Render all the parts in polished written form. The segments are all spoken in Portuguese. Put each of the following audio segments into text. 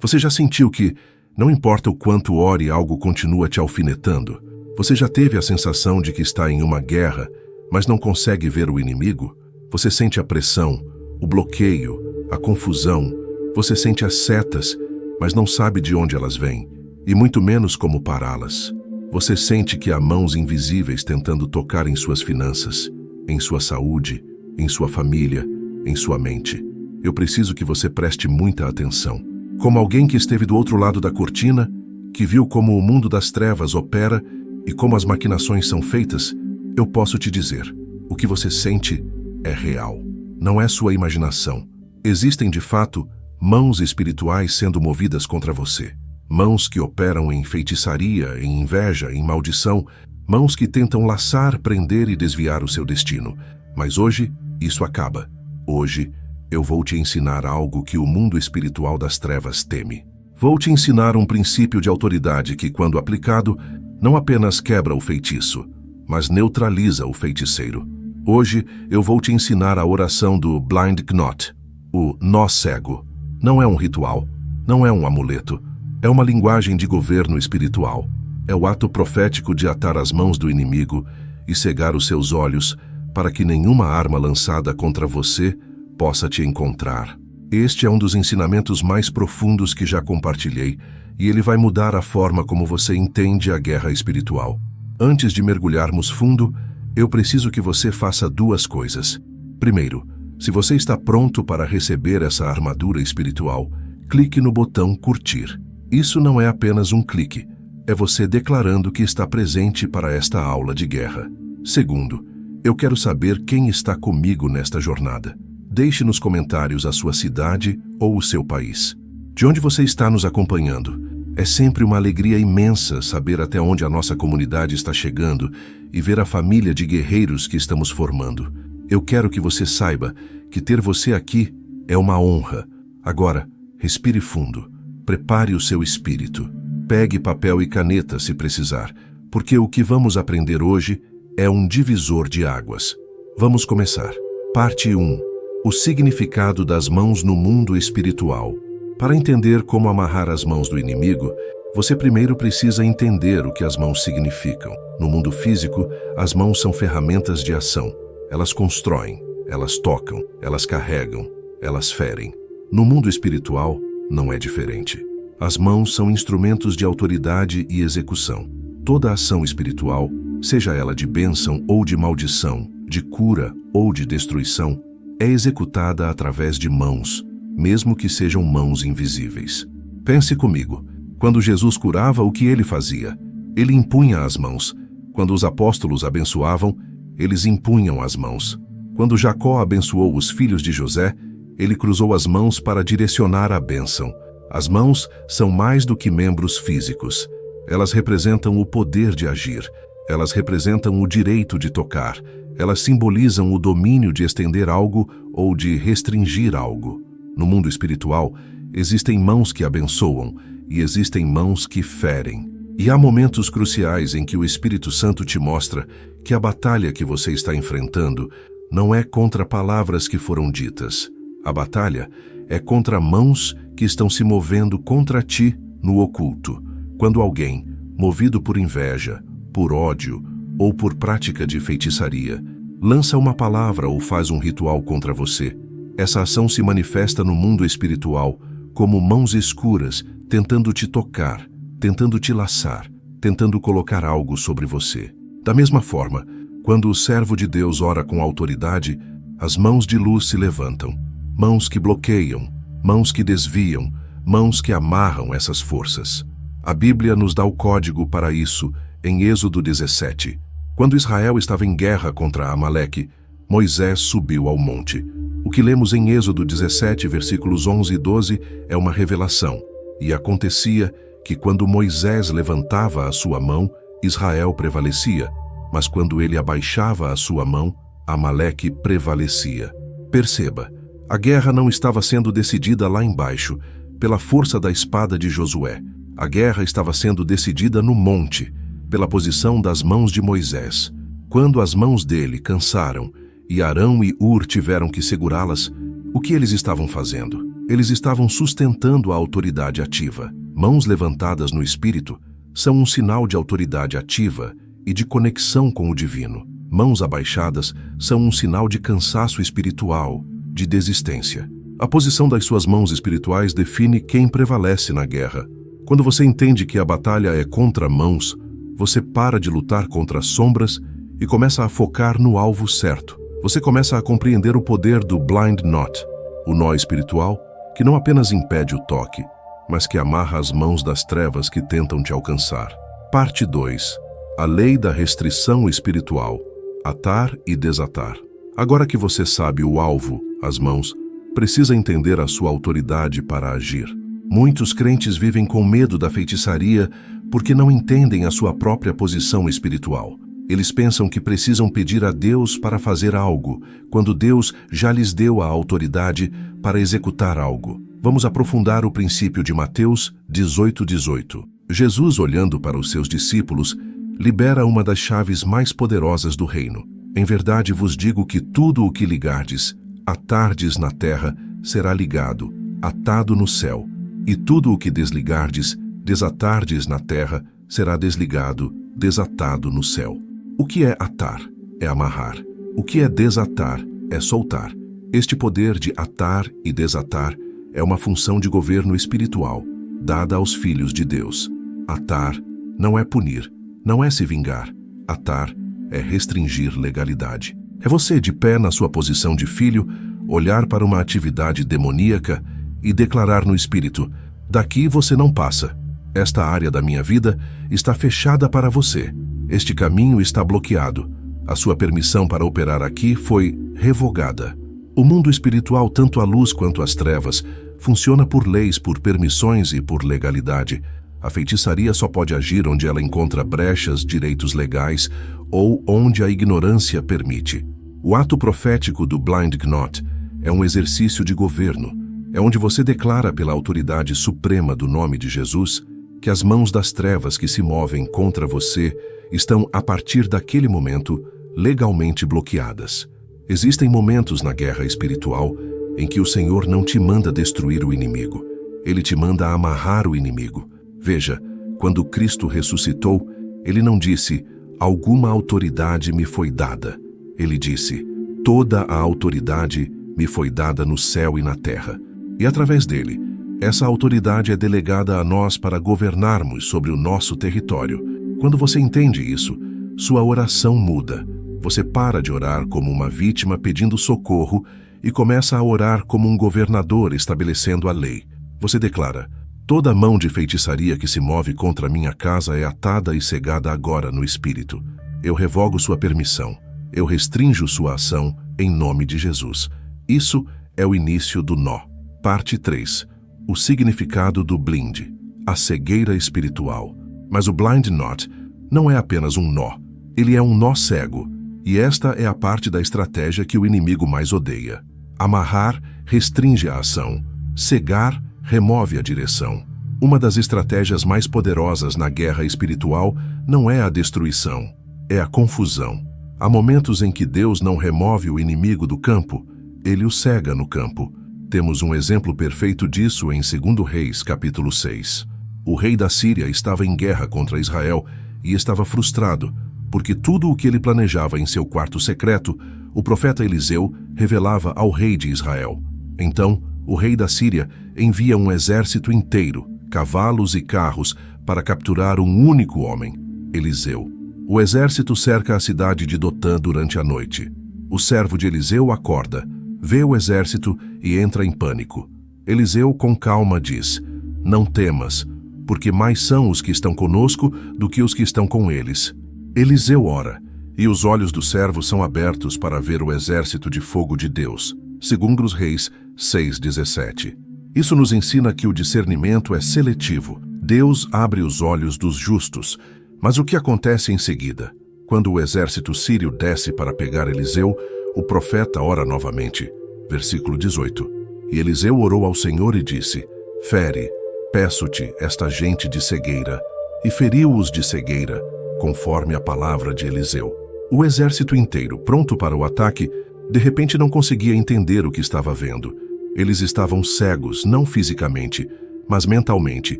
Você já sentiu que, não importa o quanto ore, algo continua te alfinetando? Você já teve a sensação de que está em uma guerra, mas não consegue ver o inimigo? Você sente a pressão, o bloqueio, a confusão. Você sente as setas, mas não sabe de onde elas vêm, e muito menos como pará-las. Você sente que há mãos invisíveis tentando tocar em suas finanças, em sua saúde, em sua família, em sua mente. Eu preciso que você preste muita atenção. Como alguém que esteve do outro lado da cortina, que viu como o mundo das trevas opera e como as maquinações são feitas, eu posso te dizer, o que você sente é real. Não é sua imaginação. Existem, de fato, mãos espirituais sendo movidas contra você. Mãos que operam em feitiçaria, em inveja, em maldição. Mãos que tentam laçar, prender e desviar o seu destino. Mas hoje, isso acaba. Hoje, eu vou te ensinar algo que o mundo espiritual das trevas teme. Vou te ensinar um princípio de autoridade que, quando aplicado, não apenas quebra o feitiço, mas neutraliza o feiticeiro. Hoje, eu vou te ensinar a oração do Blind Knot, o nó cego. Não é um ritual, não é um amuleto, é uma linguagem de governo espiritual. É o ato profético de atar as mãos do inimigo e cegar os seus olhos para que nenhuma arma lançada contra você possa te encontrar. Este é um dos ensinamentos mais profundos que já compartilhei e ele vai mudar a forma como você entende a guerra espiritual. Antes de mergulharmos fundo, eu preciso que você faça duas coisas. Primeiro, se você está pronto para receber essa armadura espiritual, clique no botão curtir. Isso não é apenas um clique, é você declarando que está presente para esta aula de guerra. Segundo, eu quero saber quem está comigo nesta jornada. Deixe nos comentários a sua cidade ou o seu país. De onde você está nos acompanhando? É sempre uma alegria imensa saber até onde a nossa comunidade está chegando e ver a família de guerreiros que estamos formando. Eu quero que você saiba que ter você aqui é uma honra. Agora, respire fundo. Prepare o seu espírito. Pegue papel e caneta se precisar, porque o que vamos aprender hoje é um divisor de águas. Vamos começar. Parte 1. O significado das mãos no mundo espiritual. Para entender como amarrar as mãos do inimigo, você primeiro precisa entender o que as mãos significam. No mundo físico, as mãos são ferramentas de ação. Elas constroem, elas tocam, elas carregam, elas ferem. No mundo espiritual, não é diferente. As mãos são instrumentos de autoridade e execução. Toda ação espiritual, seja ela de bênção ou de maldição, de cura ou de destruição, é executada através de mãos, mesmo que sejam mãos invisíveis. Pense comigo, quando Jesus curava, o que ele fazia? Ele impunha as mãos. Quando os apóstolos abençoavam, eles impunham as mãos. Quando Jacó abençoou os filhos de José, ele cruzou as mãos para direcionar a bênção. As mãos são mais do que membros físicos. Elas representam o poder de agir. Elas representam o direito de tocar. Elas simbolizam o domínio de estender algo ou de restringir algo. No mundo espiritual, existem mãos que abençoam e existem mãos que ferem. E há momentos cruciais em que o Espírito Santo te mostra que a batalha que você está enfrentando não é contra palavras que foram ditas. A batalha é contra mãos que estão se movendo contra ti no oculto. Quando alguém, movido por inveja, por ódio ou por prática de feitiçaria, lança uma palavra ou faz um ritual contra você, essa ação se manifesta no mundo espiritual como mãos escuras tentando te tocar, tentando te laçar, tentando colocar algo sobre você. Da mesma forma, quando o servo de Deus ora com autoridade, as mãos de luz se levantam, mãos que bloqueiam, mãos que desviam, mãos que amarram essas forças. A Bíblia nos dá o código para isso em Êxodo 17. Quando Israel estava em guerra contra Amaleque, Moisés subiu ao monte. O que lemos em Êxodo 17, versículos 11 e 12, é uma revelação. E acontecia que quando Moisés levantava a sua mão, Israel prevalecia, mas quando ele abaixava a sua mão, Amaleque prevalecia. Perceba, a guerra não estava sendo decidida lá embaixo, pela força da espada de Josué. A guerra estava sendo decidida no monte, pela posição das mãos de Moisés. Quando as mãos dele cansaram e Arão e Ur tiveram que segurá-las, o que eles estavam fazendo? Eles estavam sustentando a autoridade ativa. Mãos levantadas no espírito são um sinal de autoridade ativa e de conexão com o divino. Mãos abaixadas são um sinal de cansaço espiritual, de desistência. A posição das suas mãos espirituais define quem prevalece na guerra. Quando você entende que a batalha é contra mãos, você para de lutar contra as sombras e começa a focar no alvo certo. Você começa a compreender o poder do blind knot, o nó espiritual que não apenas impede o toque, mas que amarra as mãos das trevas que tentam te alcançar. Parte 2. A lei da restrição espiritual. Atar e desatar. Agora que você sabe o alvo, as mãos, precisa entender a sua autoridade para agir. Muitos crentes vivem com medo da feitiçaria porque não entendem a sua própria posição espiritual. Eles pensam que precisam pedir a Deus para fazer algo, quando Deus já lhes deu a autoridade para executar algo. Vamos aprofundar o princípio de Mateus 18:18. Jesus, olhando para os seus discípulos, libera uma das chaves mais poderosas do reino. Em verdade vos digo que tudo o que ligardes, atardes na terra, será ligado, atado no céu, e tudo o que desligardes, desatardes na terra, será desligado, desatado no céu. O que é atar? É amarrar. O que é desatar? É soltar. Este poder de atar e desatar é uma função de governo espiritual, dada aos filhos de Deus. Atar não é punir, não é se vingar. Atar é restringir legalidade. É você, de pé na sua posição de filho, olhar para uma atividade demoníaca e declarar no espírito: daqui você não passa. Esta área da minha vida está fechada para você. Este caminho está bloqueado. A sua permissão para operar aqui foi revogada. O mundo espiritual, tanto a luz quanto as trevas, funciona por leis, por permissões e por legalidade. A feitiçaria só pode agir onde ela encontra brechas, direitos legais ou onde a ignorância permite. O ato profético do Blind Knot é um exercício de governo. É onde você declara pela autoridade suprema do nome de Jesus que as mãos das trevas que se movem contra você estão, a partir daquele momento, legalmente bloqueadas. Existem momentos na guerra espiritual em que o Senhor não te manda destruir o inimigo. Ele te manda amarrar o inimigo. Veja, quando Cristo ressuscitou, ele não disse: alguma autoridade me foi dada. Ele disse: toda a autoridade me foi dada no céu e na terra. E através dele, essa autoridade é delegada a nós para governarmos sobre o nosso território. Quando você entende isso, sua oração muda. Você para de orar como uma vítima pedindo socorro e começa a orar como um governador estabelecendo a lei. Você declara: toda mão de feitiçaria que se move contra minha casa é atada e cegada agora no espírito. Eu revogo sua permissão. Eu restringo sua ação em nome de Jesus. Isso é o início do nó. Parte 3. O significado do blind, a cegueira espiritual. Mas o blind knot não é apenas um nó. Ele é um nó cego. E esta é a parte da estratégia que o inimigo mais odeia. Amarrar restringe a ação. Cegar remove a direção. Uma das estratégias mais poderosas na guerra espiritual não é a destruição, é a confusão. Há momentos em que Deus não remove o inimigo do campo, ele o cega no campo. Temos um exemplo perfeito disso em 2 Reis, capítulo 6. O rei da Síria estava em guerra contra Israel e estava frustrado, porque tudo o que ele planejava em seu quarto secreto, o profeta Eliseu revelava ao rei de Israel. Então, o rei da Síria envia um exército inteiro, cavalos e carros, para capturar um único homem, Eliseu. O exército cerca a cidade de Dotã durante a noite. O servo de Eliseu acorda, vê o exército e entra em pânico. Eliseu, com calma, diz: não temas, porque mais são os que estão conosco do que os que estão com eles. Eliseu ora, e os olhos do servo são abertos para ver o exército de fogo de Deus. 2 Reis 6:17. Isso nos ensina que o discernimento é seletivo. Deus abre os olhos dos justos. Mas o que acontece em seguida? Quando o exército sírio desce para pegar Eliseu, o profeta ora novamente. Versículo 18. E Eliseu orou ao Senhor e disse: fere, peço-te, esta gente de cegueira. E feriu-os de cegueira, conforme a palavra de Eliseu. O exército inteiro, pronto para o ataque, de repente não conseguia entender o que estava vendo. Eles estavam cegos, não fisicamente, mas mentalmente,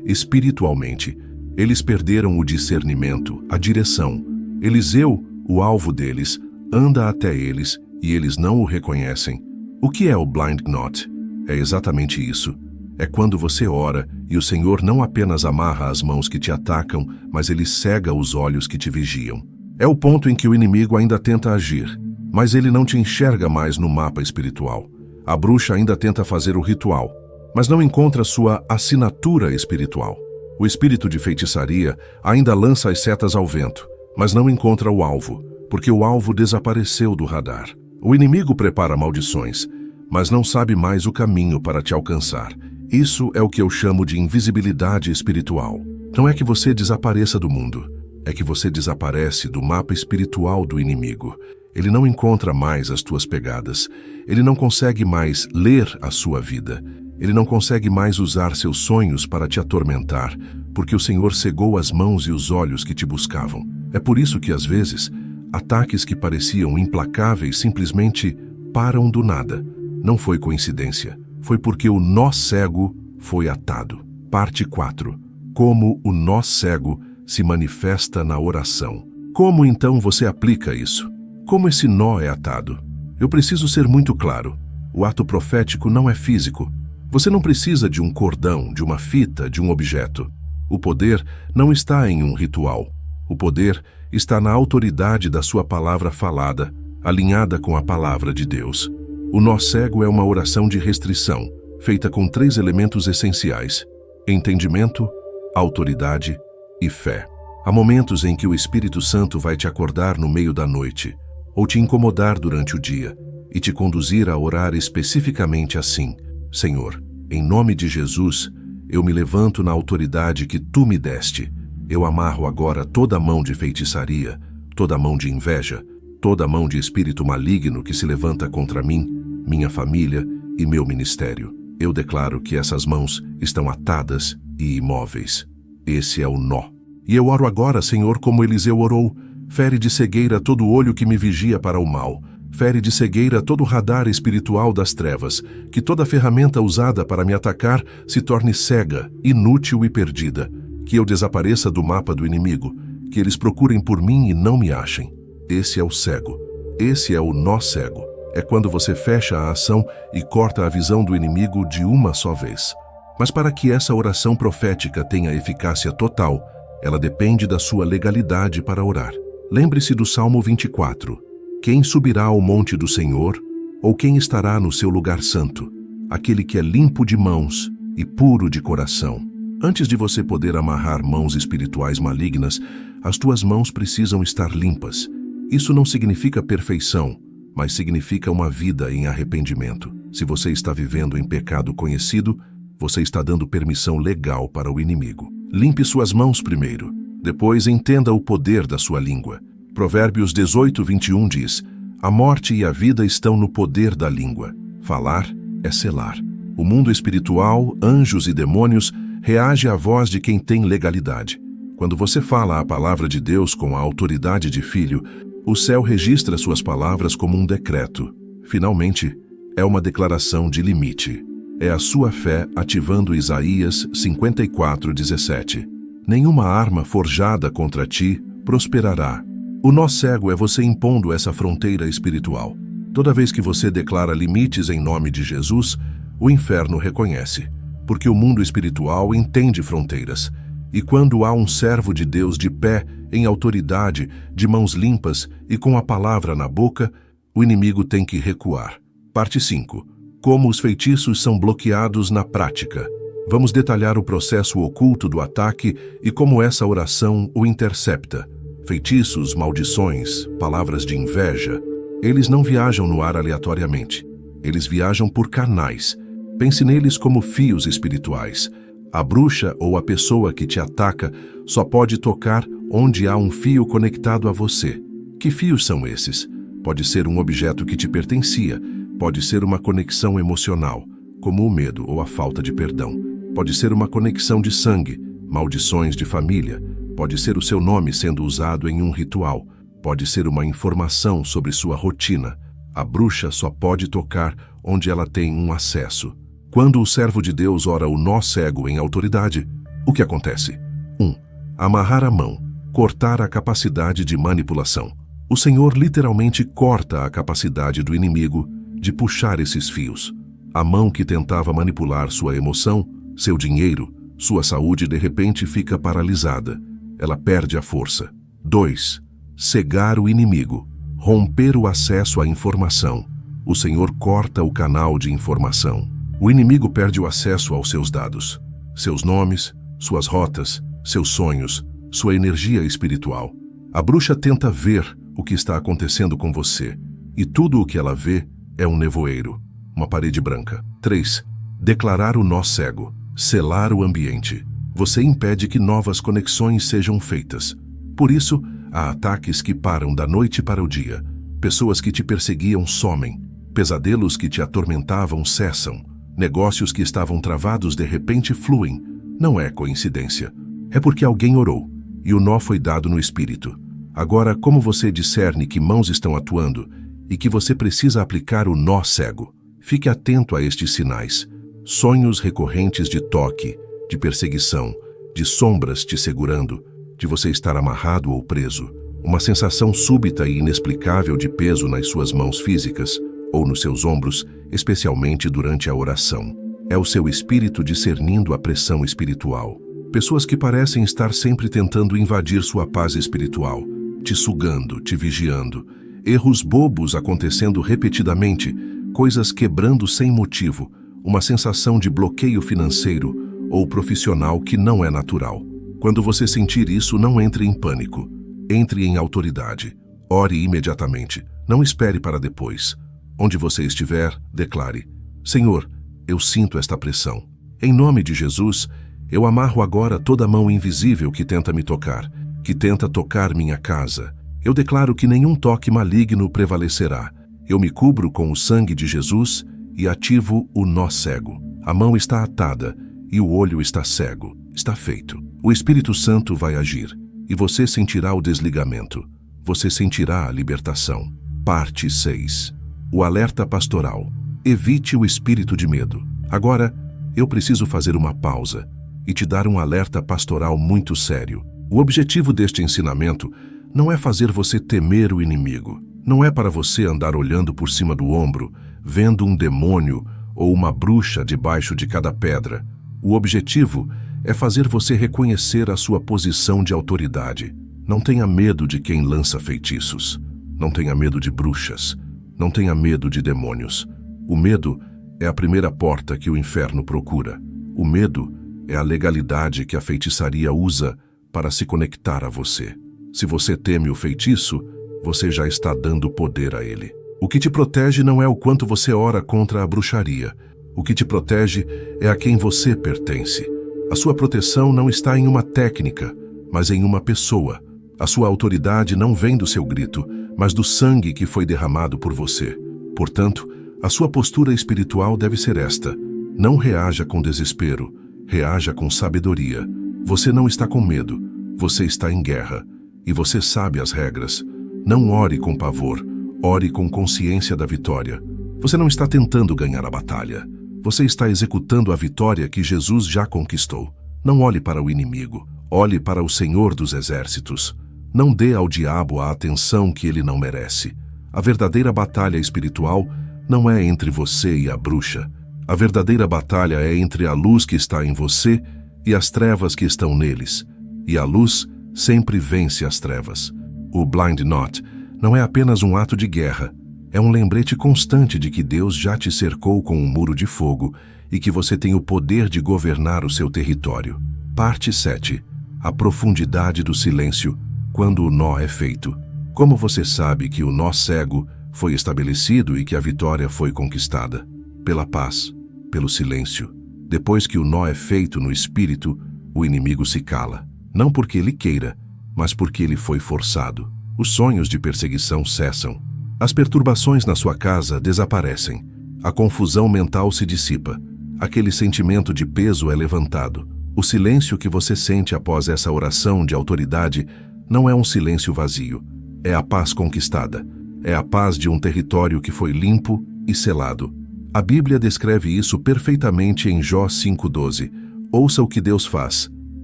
espiritualmente. Eles perderam o discernimento, a direção. Eliseu, o alvo deles, anda até eles e eles não o reconhecem. O que é o blind knot? É exatamente isso. É quando você ora e o Senhor não apenas amarra as mãos que te atacam, mas ele cega os olhos que te vigiam. É o ponto em que o inimigo ainda tenta agir, mas ele não te enxerga mais no mapa espiritual. A bruxa ainda tenta fazer o ritual, mas não encontra sua assinatura espiritual. O espírito de feitiçaria ainda lança as setas ao vento, mas não encontra o alvo, porque o alvo desapareceu do radar. O inimigo prepara maldições, mas não sabe mais o caminho para te alcançar. Isso é o que eu chamo de invisibilidade espiritual. Não é que você desapareça do mundo, é que você desaparece do mapa espiritual do inimigo. Ele não encontra mais as tuas pegadas. Ele não consegue mais ler a sua vida. Ele não consegue mais usar seus sonhos para te atormentar, porque o Senhor cegou as mãos e os olhos que te buscavam. É por isso que, às vezes, ataques que pareciam implacáveis simplesmente param do nada. Não foi coincidência. Foi porque o nó cego foi atado. Parte 4. Como o nó cego se manifesta na oração. Como então você aplica isso? Como esse nó é atado? Eu preciso ser muito claro. O ato profético não é físico. Você não precisa de um cordão, de uma fita, de um objeto. O poder não está em um ritual. O poder está na autoridade da sua palavra falada, alinhada com a palavra de Deus. O nó cego é uma oração de restrição, feita com 3 elementos essenciais: entendimento, autoridade e fé. Há momentos em que o Espírito Santo vai te acordar no meio da noite, ou te incomodar durante o dia, e te conduzir a orar especificamente assim: Senhor, em nome de Jesus, eu me levanto na autoridade que Tu me deste. Eu amarro agora toda mão de feitiçaria, toda mão de inveja, toda mão de espírito maligno que se levanta contra mim, minha família e meu ministério. Eu declaro que essas mãos estão atadas e imóveis. Esse é o nó. E eu oro agora, Senhor, como Eliseu orou: fere de cegueira todo olho que me vigia para o mal. Fere de cegueira todo radar espiritual das trevas, que toda ferramenta usada para me atacar se torne cega, inútil e perdida. Que eu desapareça do mapa do inimigo, que eles procurem por mim e não me achem. Esse é o cego. Esse é o nó cego. É quando você fecha a ação e corta a visão do inimigo de uma só vez. Mas para que essa oração profética tenha eficácia total, ela depende da sua legalidade para orar. Lembre-se do Salmo 24. Quem subirá ao monte do Senhor, ou quem estará no seu lugar santo? Aquele que é limpo de mãos e puro de coração. Antes de você poder amarrar mãos espirituais malignas, as tuas mãos precisam estar limpas. Isso não significa perfeição, mas significa uma vida em arrependimento. Se você está vivendo em pecado conhecido, você está dando permissão legal para o inimigo. Limpe suas mãos primeiro, depois entenda o poder da sua língua. Provérbios 18:21 diz: a morte e a vida estão no poder da língua. Falar é selar. O mundo espiritual, anjos e demônios, reage à voz de quem tem legalidade. Quando você fala a palavra de Deus com a autoridade de filho, o céu registra suas palavras como um decreto. Finalmente, é uma declaração de limite. É a sua fé ativando Isaías 54:17. Nenhuma arma forjada contra ti prosperará. O nó cego é você impondo essa fronteira espiritual. Toda vez que você declara limites em nome de Jesus, o inferno reconhece, porque o mundo espiritual entende fronteiras. E quando há um servo de Deus de pé, em autoridade, de mãos limpas e com a palavra na boca, o inimigo tem que recuar. Parte 5. Como os feitiços são bloqueados na prática. Vamos detalhar o processo oculto do ataque e como essa oração o intercepta. Feitiços, maldições, palavras de inveja, eles não viajam no ar aleatoriamente. Eles viajam por canais. Pense neles como fios espirituais. A bruxa ou a pessoa que te ataca só pode tocar onde há um fio conectado a você. Que fios são esses? Pode ser um objeto que te pertencia, pode ser uma conexão emocional, como o medo ou a falta de perdão. Pode ser uma conexão de sangue, maldições de família. Pode ser o seu nome sendo usado em um ritual. Pode ser uma informação sobre sua rotina. A bruxa só pode tocar onde ela tem um acesso. Quando o servo de Deus ora o nó cego em autoridade, o que acontece? 1. Amarrar a mão, cortar a capacidade de manipulação. O Senhor literalmente corta a capacidade do inimigo de puxar esses fios. A mão que tentava manipular sua emoção, seu dinheiro, sua saúde de repente fica paralisada. Ela perde a força. 2. Cegar o inimigo, romper o acesso à informação. O Senhor corta o canal de informação. O inimigo perde o acesso aos seus dados, seus nomes, suas rotas, seus sonhos, sua energia espiritual. A bruxa tenta ver o que está acontecendo com você, e tudo o que ela vê é um nevoeiro, uma parede branca. 3. Declarar o nó cego, selar o ambiente. Você impede que novas conexões sejam feitas. Por isso, há ataques que param da noite para o dia. Pessoas que te perseguiam somem. Pesadelos que te atormentavam cessam. Negócios que estavam travados de repente fluem. Não é coincidência. É porque alguém orou, e o nó foi dado no espírito. Agora, como você discerne que mãos estão atuando e que você precisa aplicar o nó cego? Fique atento a estes sinais. Sonhos recorrentes de toque, de perseguição, de sombras te segurando, de você estar amarrado ou preso. Uma sensação súbita e inexplicável de peso nas suas mãos físicas ou nos seus ombros, especialmente durante a oração. É o seu espírito discernindo a pressão espiritual. Pessoas que parecem estar sempre tentando invadir sua paz espiritual, te sugando, te vigiando. Erros bobos acontecendo repetidamente, coisas quebrando sem motivo, uma sensação de bloqueio financeiro ou profissional que não é natural. Quando você sentir isso, não entre em pânico. Entre em autoridade. Ore imediatamente. Não espere para depois. Onde você estiver, declare: Senhor, eu sinto esta pressão. Em nome de Jesus, eu amarro agora toda mão invisível que tenta me tocar, que tenta tocar minha casa. Eu declaro que nenhum toque maligno prevalecerá. Eu me cubro com o sangue de Jesus e ativo o nó cego. A mão está atada e o olho está cego. Está feito. O Espírito Santo vai agir e você sentirá o desligamento. Você sentirá a libertação. Parte 6. O alerta pastoral. Evite o espírito de medo. Agora, eu preciso fazer uma pausa e te dar um alerta pastoral muito sério. O objetivo deste ensinamento não é fazer você temer o inimigo. Não é para você andar olhando por cima do ombro, vendo um demônio ou uma bruxa debaixo de cada pedra. O objetivo é fazer você reconhecer a sua posição de autoridade. Não tenha medo de quem lança feitiços. Não tenha medo de bruxas. Não tenha medo de demônios. O medo é a primeira porta que o inferno procura. O medo é a legalidade que a feitiçaria usa para se conectar a você. Se você teme o feitiço, você já está dando poder a ele. O que te protege não é o quanto você ora contra a bruxaria. O que te protege é a quem você pertence. A sua proteção não está em uma técnica, mas em uma pessoa. A sua autoridade não vem do seu grito, mas do sangue que foi derramado por você. Portanto, a sua postura espiritual deve ser esta: não reaja com desespero, reaja com sabedoria. Você não está com medo, você está em guerra, e você sabe as regras. Não ore com pavor, ore com consciência da vitória. Você não está tentando ganhar a batalha, você está executando a vitória que Jesus já conquistou. Não olhe para o inimigo, olhe para o Senhor dos Exércitos. Não dê ao diabo a atenção que ele não merece. A verdadeira batalha espiritual não é entre você e a bruxa. A verdadeira batalha é entre a luz que está em você e as trevas que estão neles. E a luz sempre vence as trevas. O Blind Knot não é apenas um ato de guerra. É um lembrete constante de que Deus já te cercou com um muro de fogo e que você tem o poder de governar o seu território. Parte 7. A profundidade do silêncio quando o nó é feito. Como você sabe que o nó cego foi estabelecido e que a vitória foi conquistada? Pela paz, pelo silêncio. Depois que o nó é feito no espírito, o inimigo se cala. Não porque ele queira, mas porque ele foi forçado. Os sonhos de perseguição cessam. As perturbações na sua casa desaparecem. A confusão mental se dissipa. Aquele sentimento de peso é levantado. O silêncio que você sente após essa oração de autoridade não é um silêncio vazio. É a paz conquistada. É a paz de um território que foi limpo e selado. A Bíblia descreve isso perfeitamente em Jó 5:12. Ouça o que Deus faz.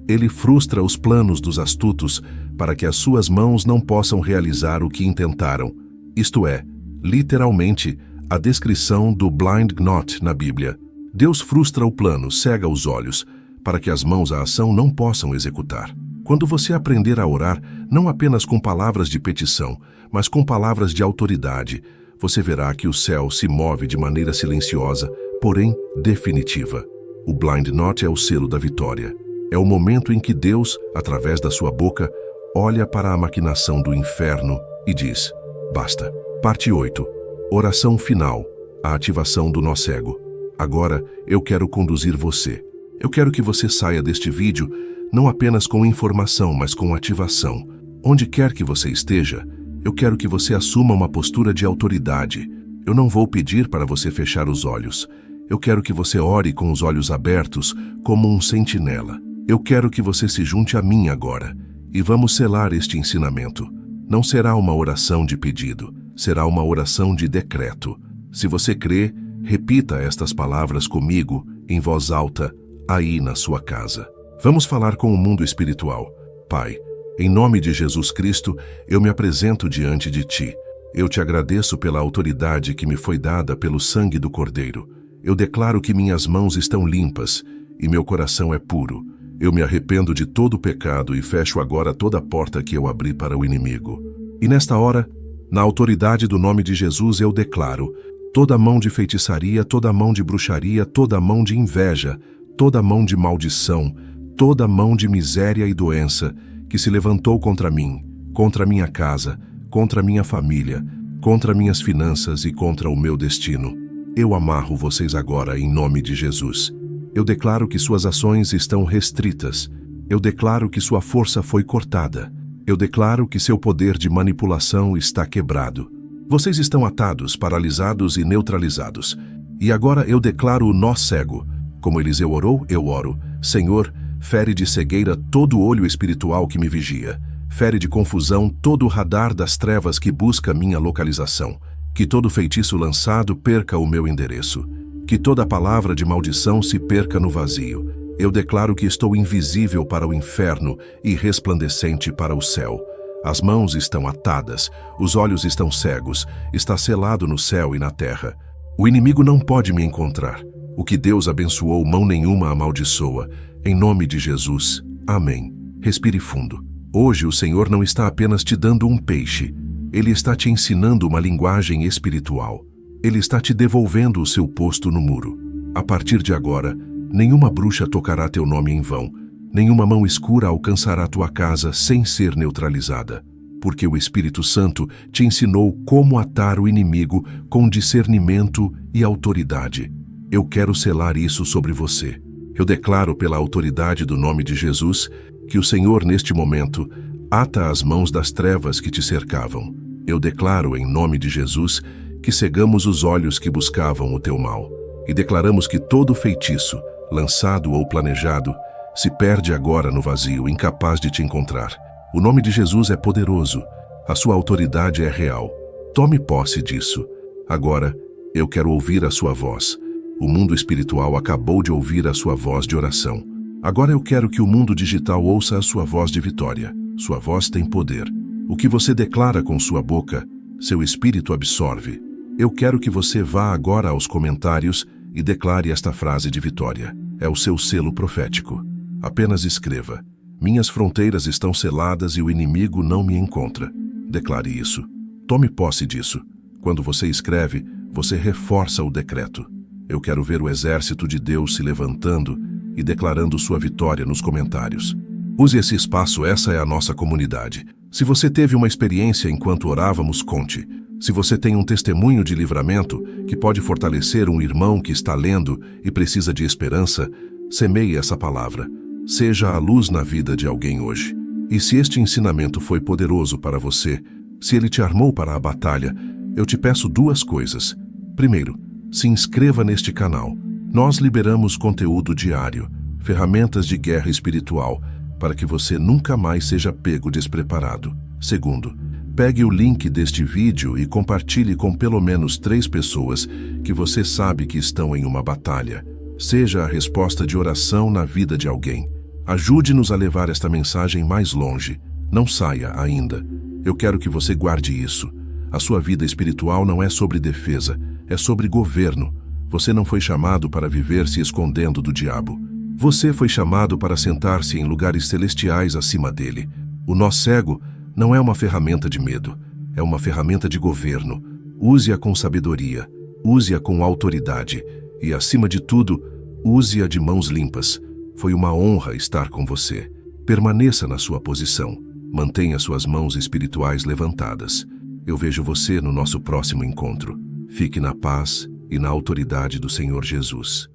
Ele frustra os planos dos astutos para que as suas mãos não possam realizar o que intentaram. Isto é, literalmente, a descrição do blind gnot na Bíblia. Deus frustra o plano, cega os olhos, para que as mãos à ação não possam executar. Quando você aprender a orar, não apenas com palavras de petição, mas com palavras de autoridade, você verá que o céu se move de maneira silenciosa, porém definitiva. O blind knot é o selo da vitória. É o momento em que Deus, através da sua boca, olha para a maquinação do inferno e diz: basta. Parte 8. Oração final. A ativação do nó cego. Agora, eu quero conduzir você. Eu quero que você saia deste vídeo não apenas com informação, mas com ativação. Onde quer que você esteja, eu quero que você assuma uma postura de autoridade. Eu não vou pedir para você fechar os olhos. Eu quero que você ore com os olhos abertos, como um sentinela. Eu quero que você se junte a mim agora, e vamos selar este ensinamento. Não será uma oração de pedido, será uma oração de decreto. Se você crê, repita estas palavras comigo, em voz alta, aí na sua casa. Vamos falar com o mundo espiritual. Pai, em nome de Jesus Cristo, eu me apresento diante de Ti. Eu te agradeço pela autoridade que me foi dada pelo sangue do Cordeiro. Eu declaro que minhas mãos estão limpas e meu coração é puro. Eu me arrependo de todo o pecado e fecho agora toda a porta que eu abri para o inimigo. E nesta hora, na autoridade do nome de Jesus, eu declaro: toda mão de feitiçaria, toda mão de bruxaria, toda mão de inveja, toda mão de maldição, toda mão de miséria e doença que se levantou contra mim, contra minha casa, contra minha família, contra minhas finanças e contra o meu destino. Eu amarro vocês agora em nome de Jesus. Eu declaro que suas ações estão restritas. Eu declaro que sua força foi cortada. Eu declaro que seu poder de manipulação está quebrado. Vocês estão atados, paralisados e neutralizados. E agora eu declaro o nó cego. Como Eliseu orou, eu oro. Senhor, fere de cegueira todo olho espiritual que me vigia. Fere de confusão todo o radar das trevas que busca minha localização. Que todo feitiço lançado perca o meu endereço. Que toda palavra de maldição se perca no vazio. Eu declaro que estou invisível para o inferno e resplandecente para o céu. As mãos estão atadas, os olhos estão cegos, está selado no céu e na terra. O inimigo não pode me encontrar. O que Deus abençoou, mão nenhuma amaldiçoa. Em nome de Jesus. Amém. Respire fundo. Hoje o Senhor não está apenas te dando um peixe. Ele está te ensinando uma linguagem espiritual. Ele está te devolvendo o seu posto no muro. A partir de agora, nenhuma bruxa tocará teu nome em vão. Nenhuma mão escura alcançará tua casa sem ser neutralizada. Porque o Espírito Santo te ensinou como atar o inimigo com discernimento e autoridade. Eu quero selar isso sobre você. Eu declaro pela autoridade do nome de Jesus que o Senhor, neste momento, ata as mãos das trevas que te cercavam. Eu declaro, em nome de Jesus, que cegamos os olhos que buscavam o teu mal. E declaramos que todo feitiço, lançado ou planejado, se perde agora no vazio, incapaz de te encontrar. O nome de Jesus é poderoso. A sua autoridade é real. Tome posse disso. Agora, eu quero ouvir a sua voz. O mundo espiritual acabou de ouvir a sua voz de oração. Agora eu quero que o mundo digital ouça a sua voz de vitória. Sua voz tem poder. O que você declara com sua boca, seu espírito absorve. Eu quero que você vá agora aos comentários e declare esta frase de vitória. É o seu selo profético. Apenas escreva: minhas fronteiras estão seladas e o inimigo não me encontra. Declare isso. Tome posse disso. Quando você escreve, você reforça o decreto. Eu quero ver o exército de Deus se levantando e declarando sua vitória nos comentários. Use esse espaço, essa é a nossa comunidade. Se você teve uma experiência enquanto orávamos, conte. Se você tem um testemunho de livramento que pode fortalecer um irmão que está lendo e precisa de esperança, semeie essa palavra. Seja a luz na vida de alguém hoje. E se este ensinamento foi poderoso para você, se ele te armou para a batalha, eu te peço duas coisas. Primeiro, se inscreva neste canal. Nós liberamos conteúdo diário, ferramentas de guerra espiritual, para que você nunca mais seja pego despreparado. Segundo, Pegue o link deste vídeo e compartilhe com pelo menos 3 pessoas que você sabe que estão em uma batalha. Seja a resposta de oração na vida de alguém. Ajude-nos a levar esta mensagem mais longe. Não saia ainda. Eu quero que você guarde isso. A sua vida espiritual não é sobre defesa, é sobre governo. Você não foi chamado para viver se escondendo do diabo. Você foi chamado para sentar-se em lugares celestiais acima dele. O nó cego não é uma ferramenta de medo, é uma ferramenta de governo. Use-a com sabedoria, use-a com autoridade e, acima de tudo, use-a de mãos limpas. Foi uma honra estar com você. Permaneça na sua posição. Mantenha suas mãos espirituais levantadas. Eu vejo você no nosso próximo encontro. Fique na paz e na autoridade do Senhor Jesus.